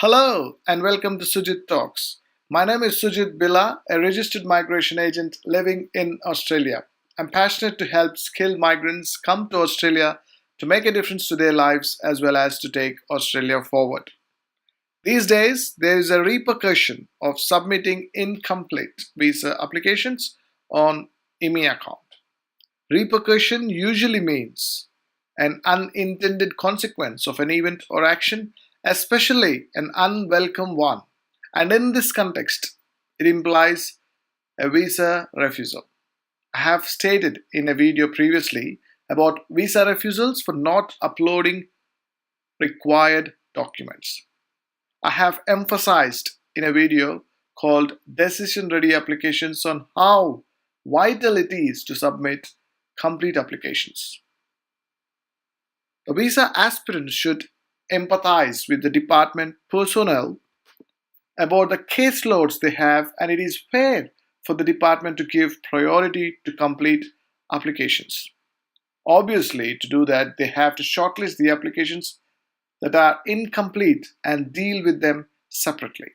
Hello and welcome to Sujith Talks. My name is Sujith Billa, a registered migration agent living in Australia. I'm passionate to help skilled migrants come to Australia to make a difference to their lives as well as to take Australia forward. These days, there is a repercussion of submitting incomplete visa applications on ImmiAccount. Repercussion usually means an unintended consequence of an event or action, especially an unwelcome one. And in this context, it implies a visa refusal. I have stated in a video previously about visa refusals for not uploading required documents. I have emphasized in a video called Decision Ready Applications on how vital it is to submit complete applications. The visa aspirant should empathize with the department personnel about the caseloads they have, and it is fair for the department to give priority to complete applications. Obviously, to do that, they have to shortlist the applications that are incomplete and deal with them separately.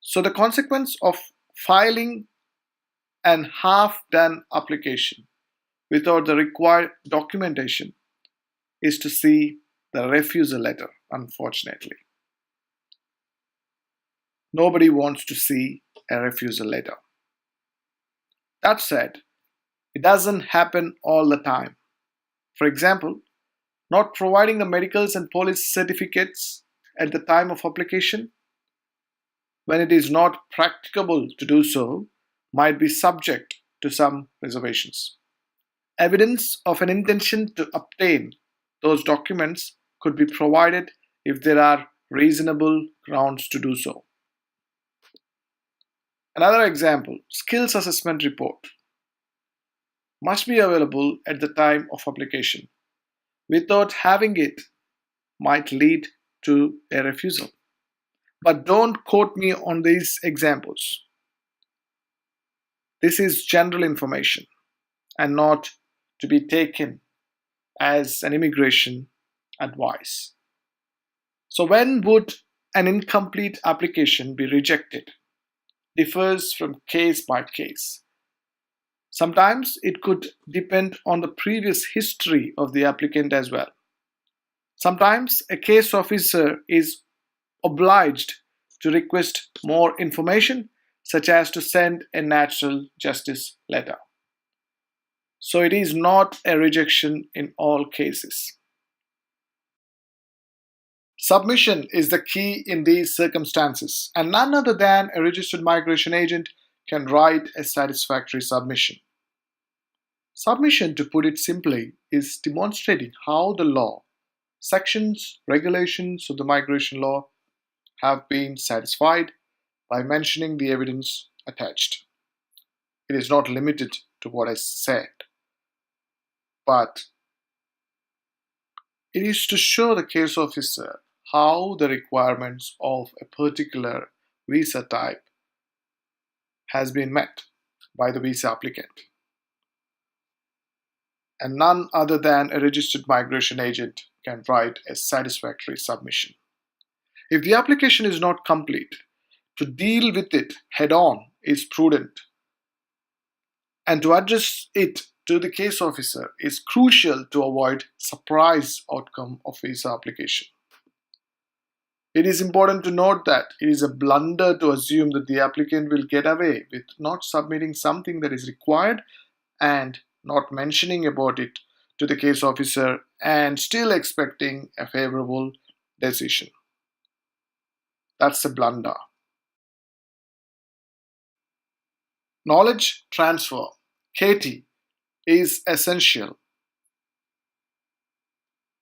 So, the consequence of filing an half done application without the required documentation is to see the refusal letter, unfortunately. Nobody wants to see a refusal letter. That said, it doesn't happen all the time. For example, not providing the medicals and police certificates at the time of application, when it is not practicable to do so, might be subject to some reservations. Evidence of an intention to obtain those documents could be provided if there are reasonable grounds to do so. Another example, skills assessment report must be available at the time of application. Without having it might lead to a refusal. But don't quote me on these examples. This is general information and not to be taken as an immigration advice. So when would an incomplete application be rejected? Differs from case by case. Sometimes it could depend on the previous history of the applicant as well. Sometimes a case officer is obliged to request more information, such as to send a natural justice letter. So it is not a rejection in all cases. Submission is the key in these circumstances, and none other than a registered migration agent can write a satisfactory submission. Submission, to put it simply, is demonstrating how the law, sections, regulations of the migration law have been satisfied by mentioning the evidence attached. It is not limited to what I said, but it is to show the case officer how the requirements of a particular visa type has been met by the visa applicant. And none other than a registered migration agent can write a satisfactory submission. If the application is not complete, to deal with it head on is prudent, and to address it to the case officer is crucial to avoid surprise outcome of visa application. It is important to note that it is a blunder to assume that the applicant will get away with not submitting something that is required and not mentioning about it to the case officer and still expecting a favorable decision. That's a blunder. Knowledge transfer, KT, is essential.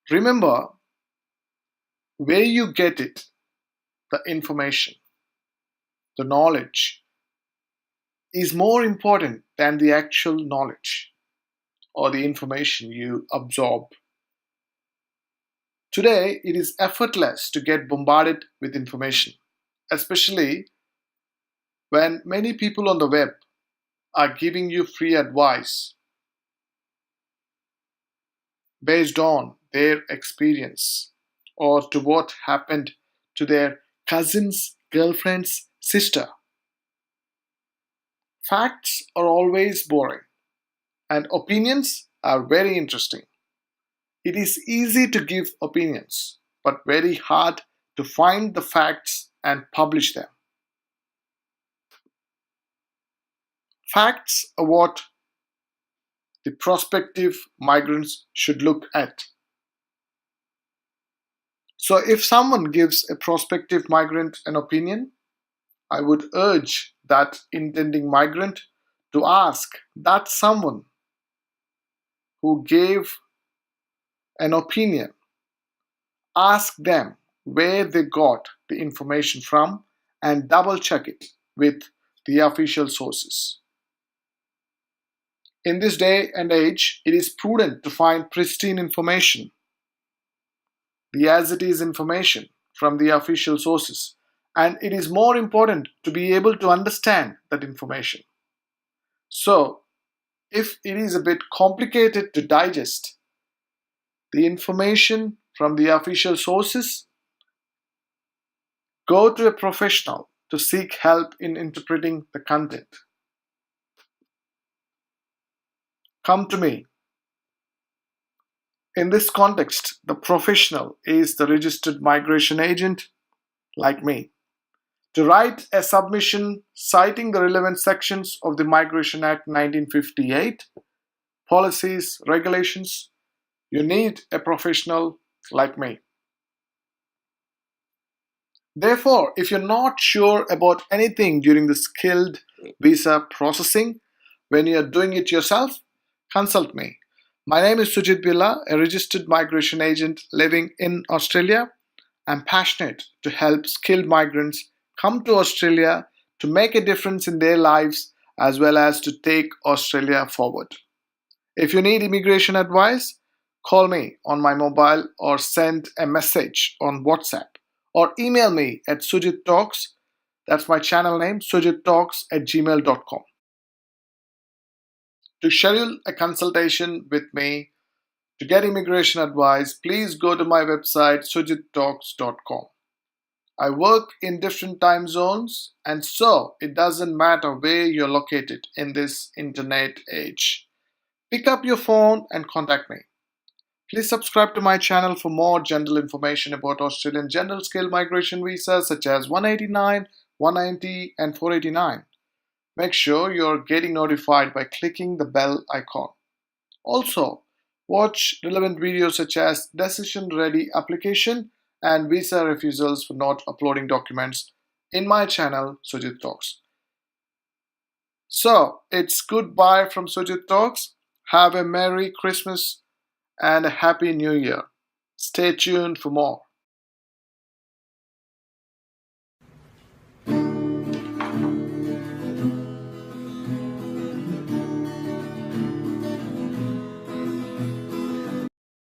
Remember where you get it, the information, the knowledge is more important than the actual knowledge or the information you absorb. Today, it is effortless to get bombarded with information, especially when many people on the web are giving you free advice based on their experience or to what happened to their cousin's girlfriend's sister. Facts are always boring, and opinions are very interesting. It is easy to give opinions, but very hard to find the facts and publish them. Facts are what the prospective migrants should look at. So, if someone gives a prospective migrant an opinion, I would urge that intending migrant to ask that someone who gave an opinion, ask them where they got the information from and double check it with the official sources. In this day and age, it is prudent to find pristine information, the as it is information from the official sources, and it is more important to be able to understand that information. So, if it is a bit complicated to digest the information from the official sources, go to a professional to seek help in interpreting the content. Come to me. In this context, the professional is the registered migration agent like me. To write a submission citing the relevant sections of the Migration Act 1958, policies, regulations, you need a professional like me. Therefore, if you're not sure about anything during the skilled visa processing, when you're doing it yourself, consult me. My name is Sujith Billa, a registered migration agent living in Australia. I'm passionate to help skilled migrants come to Australia to make a difference in their lives as well as to take Australia forward. If you need immigration advice, call me on my mobile or send a message on WhatsApp or email me at sujithtalks, that's my channel name, sujithtalks@gmail.com. To schedule a consultation with me to get immigration advice, please go to my website sujithtalks.com. I work in different time zones, and so it doesn't matter where you're located in this internet age. Pick up your phone and contact me. Please subscribe to my channel for more general information about Australian general scale migration visas such as 189, 190, and 489. Make sure you're getting notified by clicking the bell icon. Also, watch relevant videos such as decision ready application and visa refusals for not uploading documents in my channel Sujith Talks. So, it's goodbye from Sujith Talks. Have a Merry Christmas and a Happy New Year. Stay tuned for more.